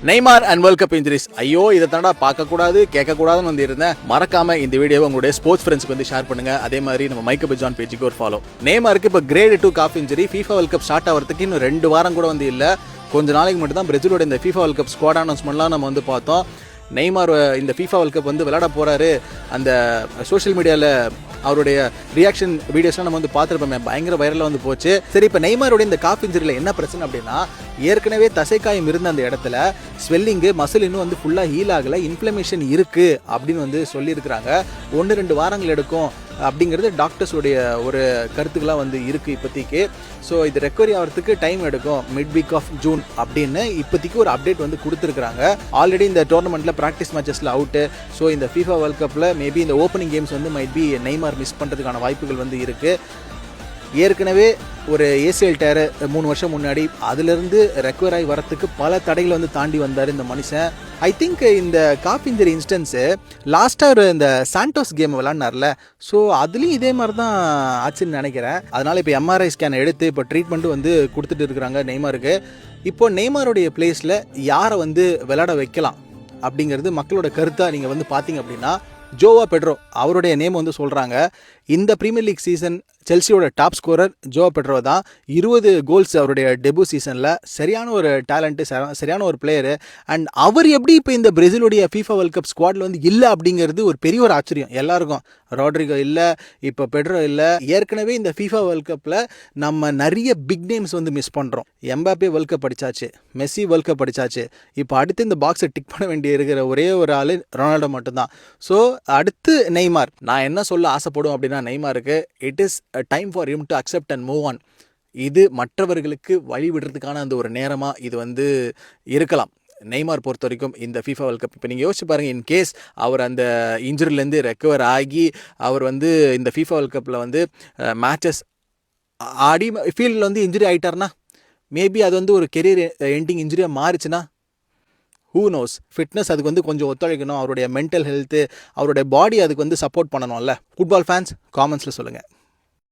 Neymar and world cup injuries. ஐயோ இதை தாண்டா பார்க்கக்கூடாது கேட்கக்கூடாதுன்னு வந்து இருந்தேன். மறக்காம இந்த வீடியோவை உங்களுடைய ஸ்போர்ட்ஸ் ஃப்ரெண்ட்ஸ்க்கு வந்து ஷேர் பண்ணுங்க. அதே மாதிரி நம்ம மைக்கேல் பிஜான் பேஜுக்கு ஒரு ஃபாலோ. நெய்மாருக்கு இப்போ grade 2 calf injury. FIFA world cup start ஆகிறதுக்கு இன்னும் 2 வாரம் கூட வந்து இல்லை. கொஞ்ச நாளைக்கு மட்டும் தான் பிரேசிலோட இந்த FIFA வேர்ல்ட் கப் ஸ்குவாட் அனௌன்ஸ்மெண்ட்லாம் நம்ம வந்து பார்த்தோம். நெய்மார் இந்த FIFA வேர்ல்ட் கப் வந்து விளையாட போகிறாரு. அந்த சோஷியல் மீடியாவில் அவருடைய ரியாக்ஷன் வீடியோஸ்லாம் நம்ம வந்து பார்த்துருப்போமே, பயங்கர வைரலாக வந்து போச்சு. சரி, இப்போ நெய்மாரோட இந்த காஃப் இன்ஜுரியில் என்ன பிரச்சனை அப்படின்னா, ஏற்கனவே தசைக்காயம் இருந்த அந்த இடத்துல ஸ்வெல்லிங்கு மசில் இன்னும் வந்து ஃபுல்லாக ஹீல் ஆகலை, இன்ஃப்ளமேஷன் இருக்குது அப்படின்னு வந்து சொல்லியிருக்கிறாங்க. 1-2 வாரங்கள் எடுக்கும் அப்படிங்கிறது டாக்டர்ஸுடைய ஒரு கருத்துக்களாக வந்து இருக்குது இப்போதைக்கு. ஸோ இது ரெக்கவரி ஆகிறதுக்கு டைம் எடுக்கும், மிட் வீக் ஆஃப் ஜூன் அப்படின்னு இப்போதைக்கு ஒரு அப்டேட் வந்து கொடுத்துருக்குறாங்க. ஆல்ரெடி இந்த டோர்னமெண்ட்டில் ப்ராக்டிஸ் மேட்சஸில் அவுட்டு. ஸோ இந்த FIFA வேர்ல்ட் கப்பில் மேபி இந்த ஓப்பனிங் கேம்ஸ் வந்து மைட் பி நெய்மார் மிஸ் பண்ணுறதுக்கான வாய்ப்புகள் வந்து இருக்குது. ஏற்கனவே ஒரு ஏசிஎல் டயர் 3 வருஷம் முன்னாடி அதுலேருந்து ரெக்கவர் ஆகி வரத்துக்கு பல தடைகளை வந்து தாண்டி வந்தார் இந்த மனுஷன். ஐ திங்க் இந்த காஃப் இன்ஜுரி இன்ஸ்டன்ஸு லாஸ்ட்டாக இந்த சாண்டோஸ் கேம் விளாட்னார்ல, ஸோ அதுலேயும் இதே மாதிரி தான் ஆச்சுன்னு நினைக்கிறேன். அதனால் இப்போ MRI ஸ்கேன் எடுத்து இப்போ ட்ரீட்மெண்ட்டும் வந்து கொடுத்துட்டு இருக்கிறாங்க நெய்மாருக்கு. இப்போ நெய்மாருடைய பிளேஸில் யாரை வந்து விளையாட வைக்கலாம் அப்படிங்கிறது மக்களோட கருத்தாக நீங்கள் வந்து பார்த்தீங்க அப்படின்னா, ஜோவா பெட்ரோ அவருடைய நேம் வந்து சொல்கிறாங்க. இந்த ப்ரீமியர் லீக் சீசன் செல்சியோட டாப் ஸ்கோரர் ஜோவா பெட்ரோ தான். 20 கோல்ஸ் அவருடைய டெபு சீசனில். சரியான ஒரு டேலண்ட்டு, சரியான ஒரு பிளேயரு. அண்ட் அவர் எப்படி இப்போ இந்த பிரேசிலுடைய FIFA வேர்ல்ட் கப் ஸ்குவாடில் வந்து இல்லை அப்படிங்கிறது ஒரு பெரிய ஒரு ஆச்சரியம் எல்லாருக்கும். ராட்ரிகோ இல்லை, இப்போ பெட்ரோ இல்லை. ஏற்கனவே இந்த FIFA வேர்ல்ட் கப்பில் நம்ம நிறைய பிக் நேம்ஸ் வந்து மிஸ் பண்ணுறோம். எம்பாப்பே வேர்ல்ட் கப் அடிச்சாச்சு, மெஸ்ஸி வேர்ல்ட் கப் அடிச்சாச்சு. இப்போ அடுத்து இந்த பாக்ஸை டிக் பண்ண வேண்டிய இருக்கிற ஒரே ஒரு ஆள் ரொனால்டோ மட்டும்தான். ஸோ அடுத்து நெய்மார். நான் என்ன சொல்ல ஆசைப்படும் அப்படின்னா, நெய்மாருக்கு it is time for him to accept and move on. இது மற்றவர்களுக்கு வழி விடுறதுக்கான அந்த ஒரு நேரமாக இது வந்து இருக்கலாம். நெய்மார் பொறுத்த வரைக்கும் இந்த FIFA வேர்ல்ட் கப் இப்போ நீங்கள் யோசிச்சு பாருங்கள், இன்கேஸ் அவர் அந்த இன்ஜுரிலேருந்து ரெக்கவர் ஆகி அவர் வந்து இந்த FIFA வேர்ல்ட் கப்பில் வந்து மேட்சஸ் ஆடி ஃபீல்டில் வந்து இன்ஜுரி ஆகிட்டார்னா, மேபி அது வந்து ஒரு கெரியர் எண்டிங் இன்ஜுரியாக மாறிச்சுன்னா, ஹூ நோஸ். ஃபிட்னஸ் அதுக்கு வந்து கொஞ்சம் ஒத்துழைக்கணும். அவருடைய மென்டல் ஹெல்த்து, அவருடைய பாடி அதுக்கு வந்து சப்போர்ட் பண்ணணும்ல. ஃபுட்பால் ஃபேன்ஸ் காமெண்ட்ஸில் சொல்லுங்கள்.